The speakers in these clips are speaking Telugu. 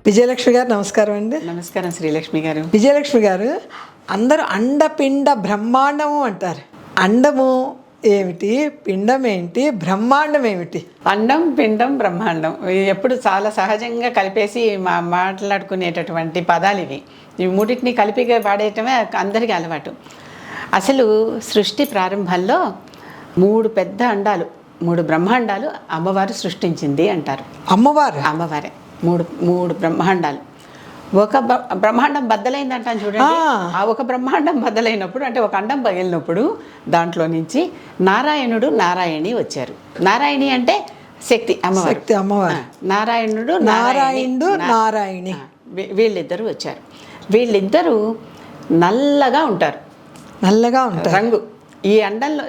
విజయలక్ష్మి గారు నమస్కారం అండి. నమస్కారం శ్రీలక్ష్మి గారు. విజయలక్ష్మి గారు, అందరూ అండపిండ బ్రహ్మాండము అంటారు. అండము ఏమిటి, పిండం ఏంటి, బ్రహ్మాండం ఏమిటి? అండం, పిండం, బ్రహ్మాండం ఎప్పుడు చాలా సహజంగా కలిపేసి మాట్లాడుకునేటటువంటి పదాలు ఇవి. ఈ మూడింటిని కలిపి వాడేయటమే అందరికీ అలవాటు. అసలు సృష్టి ప్రారంభంలో 3 పెద్ద అండాలు, 3 బ్రహ్మాండాలు అమ్మవారు సృష్టించింది అంటారు. అమ్మవారే మూడు బ్రహ్మాండాలు. ఒక బ్రహ్మాండం బద్దలైంది అంటాను చూడండి. ఆ ఒక బ్రహ్మాండం బద్దలైనప్పుడు, అంటే ఒక అండం పగిలినప్పుడు దాంట్లో నుంచి నారాయణుడు నారాయణి వచ్చారు. నారాయణి అంటే శక్తి, అమ్మవారు. నారాయణుడు నారాయణి వీళ్ళిద్దరూ వచ్చారు. వీళ్ళిద్దరూ నల్లగా ఉంటారు రంగు. ఈ అండంలో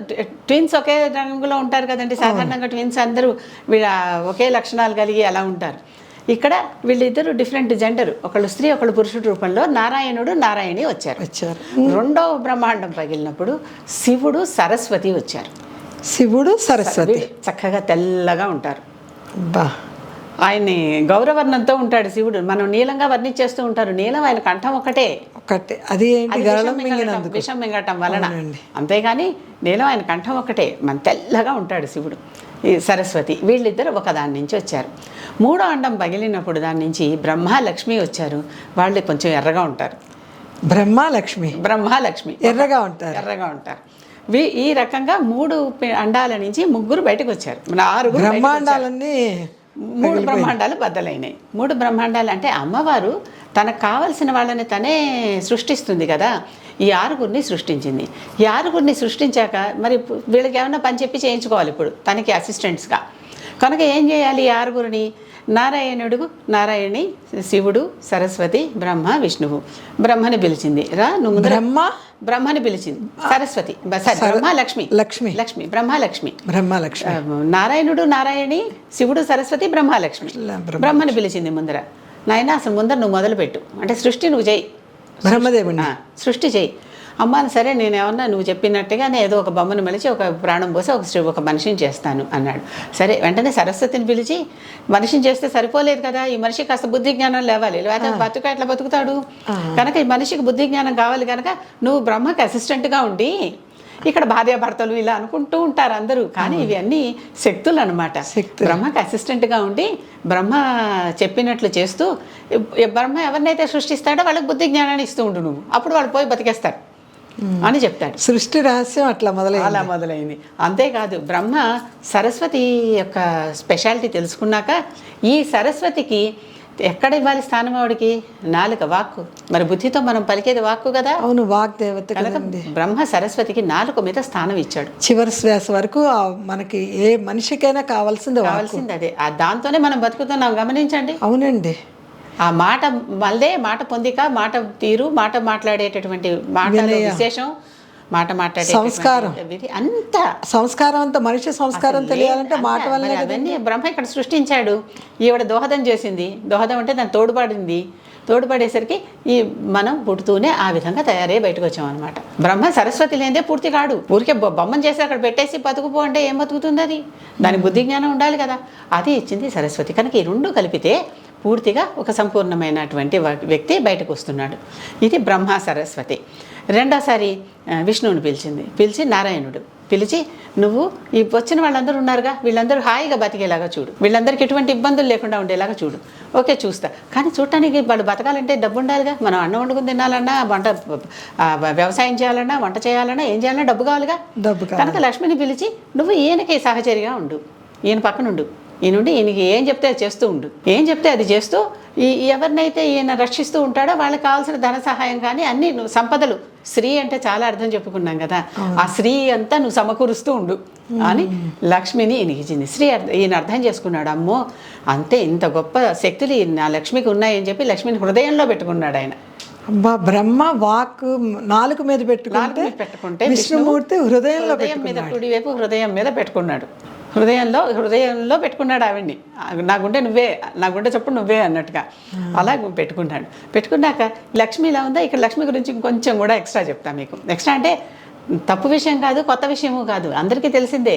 ట్విన్స్ ఒకే రంగులో ఉంటారు కదండి. సాధారణంగా ట్విన్స్ అందరూ వీళ్ళ ఒకే లక్షణాలు కలిగి అలా ఉంటారు. ఇక్కడ వీళ్ళిద్దరు డిఫరెంట్ జెండర్, ఒకళ్ళు స్త్రీ ఒకళ్ళు పురుషుడు రూపంలో నారాయణుడు నారాయణి వచ్చారు. రెండవ బ్రహ్మాండం పగిలినప్పుడు శివుడు సరస్వతి వచ్చారు. చక్కగా తెల్లగా ఉంటారు. ఆయన్ని గౌరవర్ణంతో ఉంటాడు శివుడు. మనం నీలంగా వర్ణించేస్తూ ఉంటారు. నీలం ఆయన కంఠం ఒకటే, అది విషం మింగటం వలన. అంతేగాని నీలం ఆయన కంఠం ఒకటే, మన తెల్లగా ఉంటాడు శివుడు. ఈ సరస్వతి వీళ్ళిద్దరు ఒకదాని నుంచి వచ్చారు. మూడో అండం పగిలినప్పుడు దాని నుంచి బ్రహ్మ లక్ష్మి వచ్చారు. వాళ్ళు కొంచెం ఎర్రగా ఉంటారు. బ్రహ్మలక్ష్మి ఎర్రగా ఉంటారు. ఈ రకంగా 3 అండాల నుంచి 3 బయటకు వచ్చారు. 6 బ్రహ్మాండాలన్నీ 3 బ్రహ్మాండాలు బద్దలైనాయి. 3 బ్రహ్మాండాలు అంటే అమ్మవారు తనకు కావలసిన వాళ్ళని తనే సృష్టిస్తుంది కదా. ఈ 6గురిని సృష్టించింది. ఈ 6గురిని సృష్టించాక మరి వీళ్ళకి ఏమన్నా పని చెప్పి చేయించుకోవాలి ఇప్పుడు తనకి అసిస్టెంట్స్గా. కనుక ఏం చేయాలి? ఈ 6గురిని నారాయణుడు నారాయణి, శివుడు, సరస్వతి, బ్రహ్మ, విష్ణువు. బ్రహ్మని పిలిచింది, రా నువ్వు. బ్రహ్మని పిలిచింది సరస్వతి, బ్రహ్మలక్ష్మి. నారాయణుడు నారాయణి, శివుడు, సరస్వతి, బ్రహ్మలక్ష్మి. బ్రహ్మని పిలిచింది ముందర, నాయన అసలు ముందర నువ్వు మొదలు పెట్టు, అంటే సృష్టి నువ్వు చేయి, బ్రహ్మదేవుని సృష్టి చేయి. అమ్మాని సరే నేను ఏమన్నా నువ్వు చెప్పినట్టుగా నేను ఏదో ఒక బొమ్మను మలిచి ఒక ప్రాణం పోసి ఒక మనిషిని చేస్తాను అన్నాడు. సరే వెంటనే సరస్వతిని పిలిచి, మనిషిని చేస్తే సరిపోలేదు కదా, ఈ మనిషికి కాస్త బుద్ధి జ్ఞానం లేవాలి, లేకపోతే ఎట్లా బతుకుతాడు? కనుక ఈ మనిషికి బుద్ధి జ్ఞానం కావాలి కనుక నువ్వు బ్రహ్మకి అసిస్టెంట్గా ఉండి, ఇక్కడ భార్యాభర్తలు ఇలా అనుకుంటూ ఉంటారు అందరూ, కానీ ఇవి అన్నీ శక్తులు అనమాట. బ్రహ్మకి అసిస్టెంట్గా ఉండి బ్రహ్మ చెప్పినట్లు చేస్తూ, బ్రహ్మ ఎవరినైతే సృష్టిస్తాడో వాళ్ళకి బుద్ధి జ్ఞానాన్ని ఇస్తూ ఉండు నువ్వు, అప్పుడు వాళ్ళు పోయి బతికేస్తారు అని చెప్తాడు. సృష్టి రహస్యం అలా మొదలైంది. అంతేకాదు బ్రహ్మ సరస్వతి యొక్క స్పెషాలిటీ తెలుసుకున్నాక, ఈ సరస్వతికి ఎక్కడ ఇవ్వాలి స్థానం? ఆవిడికి నాలుక, వాక్కు. మరి బుద్ధితో మనం పలికేది వాక్కు కదా. అవును, వాక్ దేవత. బ్రహ్మ సరస్వతికి నాలుక మీద స్థానం ఇచ్చాడు. చివరి శ్వాస వరకు మనకి ఏ మనిషికైనా కావాల్సింది అదే. దాంతోనే మనం బతుకుతున్నాం, గమనించండి. అవునండి. ఆ మాట మళ్ళీ మాట పొందిక, మాట తీరు, మాట మాట్లాడేటటువంటి మాటలో విశేషం, మాట మాట్లాడే సంస్కారం, అంతా మనిషి సంస్కారం తెలియాలంటే మాట వల్ల. అవన్నీ బ్రహ్మ ఇక్కడ సృష్టించాడు. ఈవిడ దోహదం చేసింది. దోహదం అంటే దాన్ని తోడుపడింది. తోడుపడేసరికి ఈ మనం పుడుతూనే ఆ విధంగా తయారై బయటకు వచ్చాం అనమాట. బ్రహ్మ సరస్వతి లేదే పూర్తి కాడు. ఊరికే బొమ్మను చేసి అక్కడ పెట్టేసి బతుకుపో అంటే ఏం బతుకుతుంది? అది దానికి బుద్ధి జ్ఞానం ఉండాలి కదా. అది ఇచ్చింది సరస్వతి. కనుక ఈ 2 కలిపితే పూర్తిగా ఒక సంపూర్ణమైనటువంటి వ్యక్తి బయటకు వస్తున్నాడు. ఇది బ్రహ్మ సరస్వతి. రెండోసారి విష్ణువుని పిలిచి నారాయణుడు పిలిచి, నువ్వు ఈ వచ్చిన వాళ్ళందరూ ఉన్నారుగా, వీళ్ళందరూ హాయిగా బతికేలాగా చూడు, వీళ్ళందరికీ ఎటువంటి ఇబ్బందులు లేకుండా ఉండేలాగా చూడు. ఓకే చూస్తా, కానీ చూడటానికి వాళ్ళు బతకాలంటే డబ్బు ఉండాలిగా. మనం అన్నం వండుకుని తినాలన్నా, వ్యవసాయం చేయాలన్నా, వంట చేయాలన్నా, ఏం చేయాలన్నా డబ్బు కావాలిగా. కనుక లక్ష్మిని పిలిచి, నువ్వు ఈయనకి సహచరిగా ఉండు, ఈయన పక్కనుండు, ఈయనకి ఏం చెప్తే అది చేస్తూ ఉండు, ఏం చెప్తే అది చేస్తూ ఎవరినైతే ఈయన రక్షిస్తూ ఉంటాడో వాళ్ళకి కావాల్సిన ధన సహాయం కానీ అన్ని సంపదలు, స్త్రీ అంటే చాలా అర్థం చెప్పుకున్నాం కదా, ఆ స్త్రీ అంతా నువ్వు సమకూరుస్తూ ఉండు అని లక్ష్మిని ఈయనకిచ్చింది. ఈయన అర్థం చేసుకున్నాడు, అమ్మో అంతే ఇంత గొప్ప శక్తులు నా లక్ష్మికి ఉన్నాయని చెప్పి లక్ష్మిని హృదయంలో పెట్టుకున్నాడు ఆయన. బ్రహ్మ వాక్ నాలుక మీద పెట్టుకుంటే విష్ణుమూర్తి హృదయంలో మీద, కుడివైపు హృదయం మీద పెట్టుకున్నాడు. హృదయంలో పెట్టుకున్నాడు ఆవిడ్ని. నా గుండె చప్పుడు నువ్వే అన్నట్టుగా అలా పెట్టుకున్నాడు. పెట్టుకున్నాక లక్ష్మి ఇలా ఉందా, ఇక్కడ లక్ష్మి గురించి ఇంకొంచెం కూడా ఎక్స్ట్రా చెప్తాను మీకు. ఎక్స్ట్రా అంటే తప్పు విషయం కాదు, కొత్త విషయము కాదు, అందరికీ తెలిసిందే.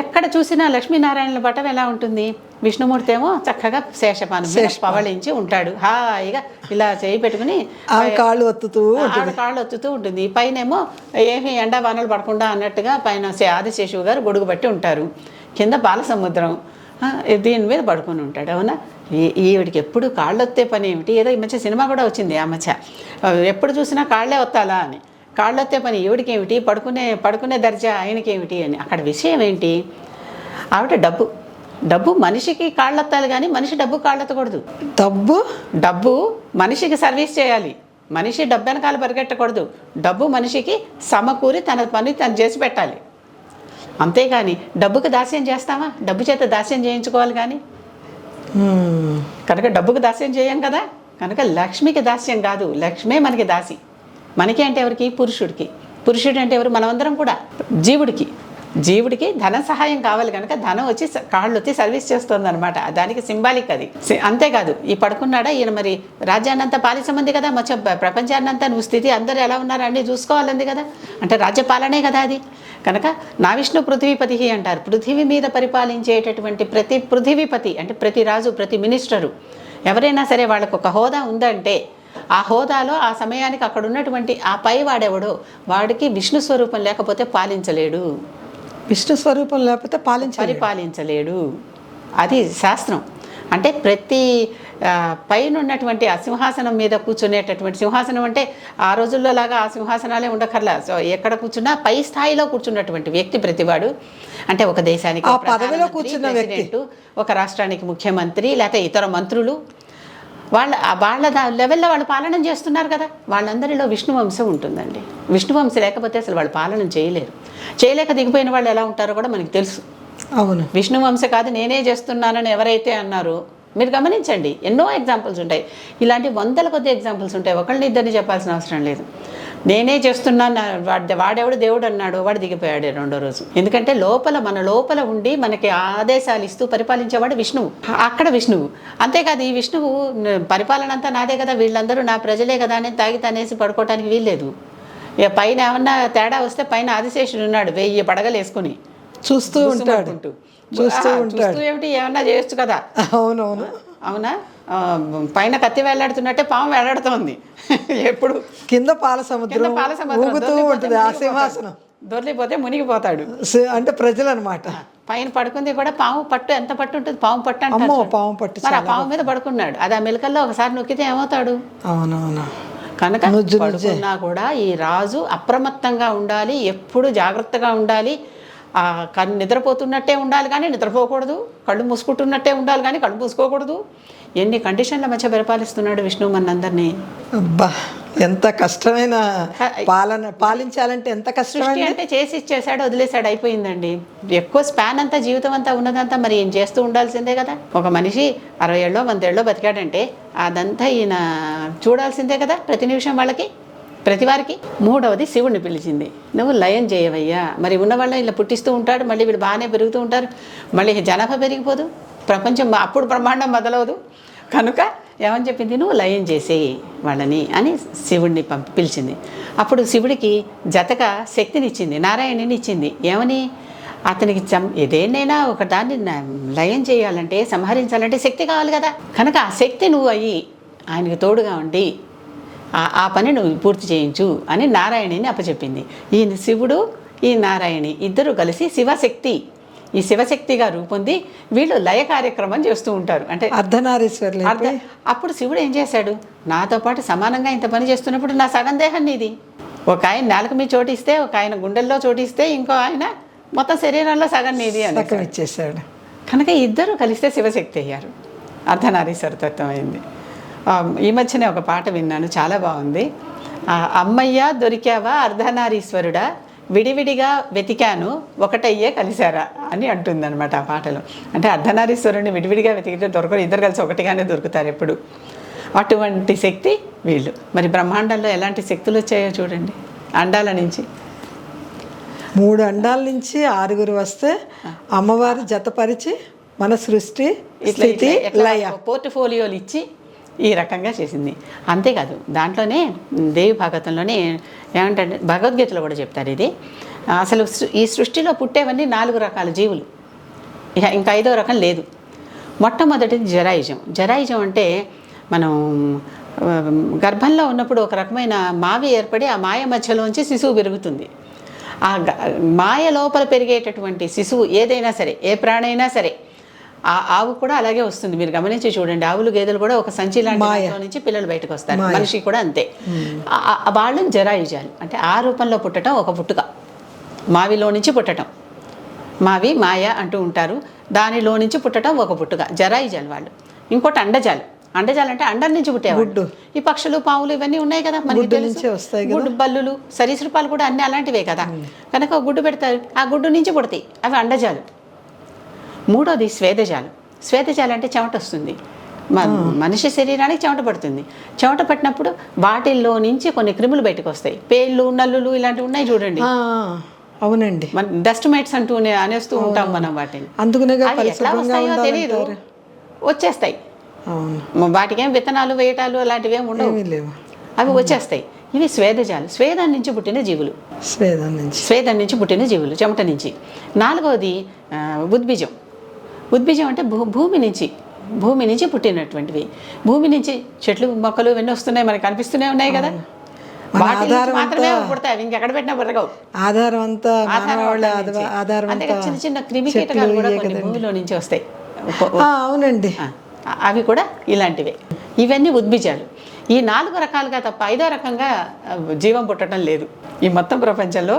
ఎక్కడ చూసినా లక్ష్మీనారాయణల పటం ఎలా ఉంటుంది? విష్ణుమూర్తి ఏమో చక్కగా శేషపాను మీద పవళించి ఉంటాడు, హాయిగా ఇలా చేయి పెట్టుకుని కాళ్ళు ఒత్తుతూ ఉంటుంది. పైనేమో ఏమి ఎండా వానలు పడకుండా అన్నట్టుగా పైన ఆదిశేషువు గారు గొడుగు బట్టి ఉంటారు, కింద బాలసముద్రం దీని మీద పడుకొని ఉంటాడు. అవునా? ఈవిడికి ఎప్పుడు కాళ్ళు ఒత్తే పని ఏమిటి? ఏదో ఈ మధ్య సినిమా కూడా వచ్చింది ఆ మధ్య, ఎప్పుడు చూసినా కాళ్ళే ఒత్తాలా అని. కాళ్ళు ఒత్తే పని ఈవిడికి ఏమిటి? పడుకునే దర్జా ఆయనకేమిటి అని. అక్కడ విషయం ఏంటి? ఆవిడ డబ్బు మనిషికి కాళ్ళొత్తాలి కానీ మనిషి డబ్బు కాళ్ళొత్తకూడదు. డబ్బు మనిషికి సర్వీస్ చేయాలి, మనిషి డబ్బు వెనకాల పరిగెట్టకూడదు. డబ్బు మనిషికి సమకూరి తన పని తను చేసి పెట్టాలి. అంతేగాని డబ్బుకి దాస్యం చేస్తామా? డబ్బు చేత దాస్యం చేయించుకోవాలి కానీ. కనుక డబ్బుకి దాస్యం చేయం కదా. కనుక లక్ష్మికి దాస్యం కాదు, లక్ష్మే మనకి దాసి. మనకి అంటే ఎవరికి? పురుషుడు అంటే ఎవరు? మనమందరం కూడా జీవుడికి ధన సహాయం కావాలి కనుక ధనం వచ్చి కాళ్ళు వచ్చి సర్వీస్ చేస్తుంది అనమాట. దానికి సింబాలిక్ అది. అంతేకాదు, ఈ పడుకున్నాడా ఈయన మరి రాజ్యాన్ని అంతా పాలించమంది కదా, మొత్తం ప్రపంచాన్ని అంతా నువ్వు స్థితి అందరూ ఎలా ఉన్నారో అన్నీ చూసుకోవాలంది కదా, అంటే రాజ్యపాలనే కదా అది. కనుక నా విష్ణు పృథ్వీపతి అంటారు. పృథివీ మీద పరిపాలించేటటువంటి ప్రతి పృథివీపతి అంటే ప్రతి రాజు, ప్రతి మినిస్టరు ఎవరైనా సరే వాళ్ళకు ఒక హోదా ఉందంటే ఆ హోదాలో ఆ సమయానికి అక్కడ ఉన్నటువంటి ఆ పై వాడెవడో వాడికి విష్ణు స్వరూపం లేకపోతే పాలించలేడు. విష్ణు స్వరూపం లేకపోతే పరిపాలించలేడు. అది శాస్త్రం. అంటే ప్రతి పైన ఉన్నటువంటి ఆ సింహాసనం మీద కూర్చునేటటువంటి, సింహాసనం అంటే ఆ రోజుల్లో లాగా ఆ సింహాసనాలే ఉండకర్లా. సో ఎక్కడ కూర్చున్నా పై స్థాయిలో కూర్చున్నటువంటి వ్యక్తి ప్రతివాడు. అంటే ఒక దేశానికి పదవిలో కూర్చున్న ప్రెసిడెంట్, ఒక రాష్ట్రానికి ముఖ్యమంత్రి, లేకపోతే ఇతర మంత్రులు, వాళ్ళ లెవెల్లో వాళ్ళు పాలన చేస్తున్నారు కదా. వాళ్ళందరిలో విష్ణువంశం ఉంటుందండి. విష్ణువంశం లేకపోతే అసలు వాళ్ళు పాలన చేయలేక దిగిపోయిన వాళ్ళు ఎలా ఉంటారో కూడా మనకి తెలుసు. అవును, విష్ణువంశ కాదు నేనే చేస్తున్నానని ఎవరైతే అన్నారో మీరు గమనించండి, ఎన్నో ఎగ్జాంపుల్స్ ఉంటాయి. ఇలాంటి వందల కొద్ది ఎగ్జాంపుల్స్ ఉంటాయి. ఒకళ్ళని ఇద్దరిని చెప్పాల్సిన అవసరం లేదు. నేనే చేస్తున్నాను వాడెవడు దేవుడు అన్నాడు, వాడు దిగిపోయాడు రెండో రోజు. ఎందుకంటే మన లోపల ఉండి మనకి ఆదేశాలు ఇస్తూ పరిపాలించేవాడు విష్ణువు. అక్కడ విష్ణువు. అంతేకాదు ఈ విష్ణువు పరిపాలన అంతా నాదే కదా, వీళ్ళందరూ నా ప్రజలే కదా అని తాగి తనేసి పడుకోవటానికి వీల్లేదు. ఇక పైన ఏమన్నా తేడా వస్తే పైన ఆదిశేషుడు ఉన్నాడు 1000 పడగలు వేసుకుని చూస్తూ ఉంటాడు. ఏమిటి ఏమన్నా చేయొచ్చు కదా. అవునా? పైన కత్తి వేలాడుతున్నట్టే పాము వేలాడుతోంది. ఎప్పుడు కింద పాల సముద్రం ఉంటుంది. ఆ సింహాసనం దొర్లిపోతే మునిగిపోతాడు. అంటే ప్రజలు అనమాట. పైన పడుకుంది కూడా పాము పట్టు, ఎంత పట్టు ఉంటుంది? పాము పట్టు అంటే పాము పట్టు. మరి ఆ పాము మీద పడుకున్నాడు. అది ఆ మెలకల్లో ఒకసారి నొక్కితే ఏమవుతాడు? అవునవును. కనుక పడుకున్నా కూడా ఈ రాజు అప్రమత్తంగా ఉండాలి, ఎప్పుడు జాగ్రత్తగా ఉండాలి. నిద్రపోతున్నట్టే ఉండాలి కానీ నిద్రపోకూడదు, కళ్ళు మూసుకుంటున్నట్టే ఉండాలి కానీ కళ్ళు మూసుకోకూడదు. ఎన్ని కండిషన్ల మధ్య పరిపాలిస్తున్నాడు విష్ణువు మనందరినీ. అబ్బా, ఎంత కష్టమైన పాలించాలంటే ఎంత కష్టం అంటే చేసి ఇచ్చేసాడు, వదిలేసాడు, అయిపోయిందండి. ఎక్కువ స్పాన్ అంతా జీవితం అంతా ఉన్నదంతా మరి ఏం చేస్తూ ఉండాల్సిందే కదా. ఒక మనిషి 60 ఏళ్ళో 100 ఏళ్ళో బతికాడంటే అదంతా ఈయన చూడాల్సిందే కదా ప్రతి నిమిషం వాళ్ళకి, ప్రతి వారికి. మూడవది శివుడిని పిలిచింది, నువ్వు లయం చేయవయ్యా. మరి ఉన్నవాళ్ళని ఇలా పుట్టిస్తూ ఉంటాడు, మళ్ళీ వీడు బాగానే పెరుగుతూ ఉంటారు, మళ్ళీ జనాభా పెరిగిపోదు, ప్రపంచం అప్పుడు బ్రహ్మాండం మొదలవదు. కనుక ఏమని చెప్పింది? నువ్వు లయం చేసేయి వాళ్ళని అని శివుడిని పిలిచింది. అప్పుడు శివుడికి జతగా శక్తినిచ్చింది, నారాయణుని ఇచ్చింది. ఏమని? అతనికి ఏదేనైనా ఒక దాన్ని లయం చేయాలంటే, సంహరించాలంటే శక్తి కావాలి కదా. కనుక ఆ శక్తి నువ్వు అయ్యి ఆయనకి తోడుగా ఉండి ఆ పని నువ్వు పూర్తి చేయించు అని నారాయణిని అప్పచెప్పింది. ఈ శివుడు ఈ నారాయణి ఇద్దరు కలిసి శివశక్తి, ఈ శివశక్తిగా రూపొంది వీళ్ళు లయ కార్యక్రమం చేస్తూ ఉంటారు. అంటే అర్ధనారీశ్వరులు. అప్పుడు శివుడు ఏం చేశాడు? నాతో పాటు సమానంగా ఇంత పని చేస్తున్నప్పుడు నా సగం దేహాన్ని ఇది. ఒక ఆయన నేలకు మీద చోటిస్తే, ఒక ఆయన గుండెల్లో చోటిస్తే, ఇంకో ఆయన మొత్తం శరీరంలో సగం నీది అని ఇచ్చేసాడు. కనుక ఇద్దరు కలిస్తే శివశక్తి అయ్యారు, అర్ధనారీశ్వర తత్వం అయింది. ఈ మధ్యనే ఒక పాట విన్నాను, చాలా బాగుంది. అమ్మయ్య దొరికావా అర్ధనారీశ్వరుడా, విడివిడిగా వెతికాను ఒకటయ్యే కలిశారా అని అంటుందన్నమాట ఆ పాటలో. అంటే అర్ధనారీశ్వరుని విడివిడిగా వెతికితే దొరకరు, ఇద్దరు కలిసి ఒకటిగానే దొరుకుతారు ఎప్పుడు. అటువంటి శక్తి వీళ్ళు. మరి బ్రహ్మాండంలో ఎలాంటి శక్తులు వచ్చాయో చూడండి. అండాల నుంచి 3 అండాల నుంచి 6 వస్తే అమ్మవారు జతపరిచి మన సృష్టి స్థితి లయ పోర్ట్ఫోలియోలు ఇచ్చి ఈ రకంగా చేసింది. అంతేకాదు దాంట్లోనే దేవి భాగవతంలోనే ఏమంటే భగవద్గీతలో కూడా చెప్తారు ఇది. అసలు ఈ సృష్టిలో పుట్టేవన్నీ 4 రకాల జీవులు, ఇంకా 5వ రకం లేదు. మొట్టమొదటిది జరాయుజం. జరాయుజం అంటే మనం గర్భంలో ఉన్నప్పుడు ఒక రకమైన మావి ఏర్పడి ఆ మాయ మధ్యలోంచి శిశువు పెరుగుతుంది. ఆ మాయ లోపల పెరిగేటటువంటి శిశువు ఏదైనా సరే, ఏ ప్రాణైనా సరే, ఆ ఆవు కూడా అలాగే వస్తుంది. మీరు గమనించి చూడండి, ఆవులు గేదెలు కూడా ఒక సంచి లాంటి దాంట్లో నుంచి పిల్లలు బయటకు వస్తారు. మనిషి కూడా అంతే. వాళ్ళు జరాయుజాలు అంటే ఆ రూపంలో పుట్టడం ఒక పుట్టుక, మావిలో నుంచి పుట్టడం. మావి మాయ అంటూ ఉంటారు, దానిలో నుంచి పుట్టడం ఒక పుట్టుక, జరాయుజాలు వాళ్ళు. ఇంకోటి అండజాలు. అండజాలు అంటే అండం నుంచి పుట్టేవాళ్ళు. ఈ పక్షులు, పావులు ఇవన్నీ ఉన్నాయి కదా మనకి తెలుసు. గుడ్డు, బల్లులు, సరీసృపాలు కూడా అన్నీ అలాంటివే కదా. కనుక గుడ్డు పెడతారు, ఆ గుడ్డు నుంచి పుడతాయి, అవి అండజాలు. మూడోది స్వేదజాలు. స్వేదజాలు అంటే చెమట వస్తుంది, మనిషి శరీరానికి చెమట పడుతుంది. చెమట పట్టినప్పుడు వాటిల్లో నుంచి కొన్ని క్రిములు బయటకు వస్తాయి. పేళ్ళు, నల్లులు ఇలాంటివి ఉన్నాయి చూడండి. అవునండి, మన డస్ట్ మైట్స్ అంటూ అనేస్తూ ఉంటాం మనం వాటిని. అందుకనే ఎట్లా వస్తాయో తెలియదు, వచ్చేస్తాయి. వాటికి ఏం విత్తనాలు వేయటాలు అలాంటివి ఏమి ఉండవు, అవి వచ్చేస్తాయి. ఇవి స్వేదజాలు, స్వేదం నుంచి పుట్టిన జీవులు. స్వేదం నుంచి పుట్టిన జీవులు, చెమట నుంచి. 4వది ఉద్బీజం. ఉద్బీజం అంటే భూమి నుంచి పుట్టినటువంటివి. భూమి నుంచి చెట్లు, మొక్కలు ఇవన్నీ వస్తున్నాయి, మనకి కనిపిస్తూనే ఉన్నాయి కదా. మాత్రమే పుడతాయి, అవి ఇంకెక్కడ పెట్టినా పుట్టగవు. ఆధారం అంతా అంతే. చిన్న చిన్న క్రిమి కీటకాలు కూడా కొన్ని భూమిలో నుంచి వస్తాయి. అవునండి, అవి కూడా ఇలాంటివే. ఇవన్నీ ఉద్బీజాలు. ఈ 4 రకాలుగా తప్ప 5వ రకంగా జీవం పుట్టడం లేదు ఈ మొత్తం ప్రపంచంలో.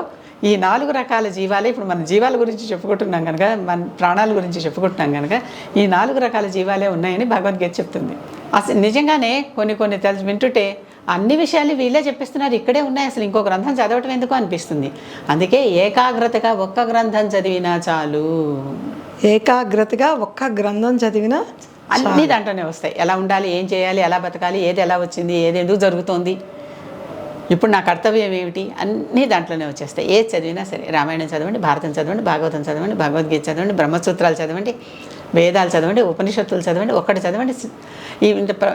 ఈ 4 రకాల జీవాలే. ఇప్పుడు మన జీవాల గురించి చెప్పుకుంటున్నాం కనుక, మన ప్రాణాల గురించి చెప్పుకుంటున్నాం కనుక, ఈ 4 రకాల జీవాలే ఉన్నాయని భగవద్గీత చెప్తుంది. అసలు నిజంగానే కొన్ని వింటుంటే అన్ని విషయాలు వీళ్ళే చెప్పిస్తున్నారు, ఇక్కడే ఉన్నాయి, అసలు ఇంకో గ్రంథం చదవటం ఎందుకు అనిపిస్తుంది. అందుకే ఏకాగ్రతగా ఒక్క గ్రంథం చదివినా చాలు. ఏకాగ్రతగా ఒక్క గ్రంథం చదివినా అన్నీ దాంట్లోనే వస్తాయి. ఎలా ఉండాలి, ఏం చేయాలి, ఎలా బతకాలి, ఏది ఎలా వచ్చింది, ఏది ఎందుకు జరుగుతోంది, ఇప్పుడు నా కర్తవ్యం ఏమిటి, అన్నీ దాంట్లోనే వచ్చేస్తాయి. ఏది చదివినా సరే, రామాయణం చదవండి, భారతం చదవండి, భాగవతం చదవండి, భగవద్గీత చదవండి, బ్రహ్మసూత్రాలు చదవండి, వేదాలు చదవండి, ఉపనిషత్తులు చదవండి, ఒక్కటి చదవండి.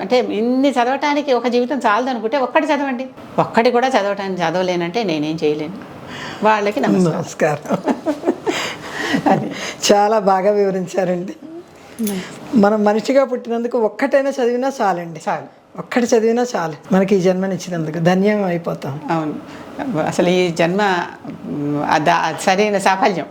అంటే ఇన్ని చదవటానికి ఒక జీవితం చాలదు అనుకుంటే ఒక్కటి చదవండి. ఒక్కటి కూడా చదవలేనంటే నేనేం చేయలేను. వాళ్ళకి నమస్కారం. అది చాలా బాగా వివరించారండి. మనం మనిషిగా పుట్టినందుకు ఒక్కటైనా చదివినా చాలండి, చాలు. ఒక్కటి చదివినా చాలు, మనకి ఈ జన్మనిచ్చినందుకు ధన్యం అయిపోతాం. అవును, అసలు ఈ జన్మ సరైన సాఫల్యం.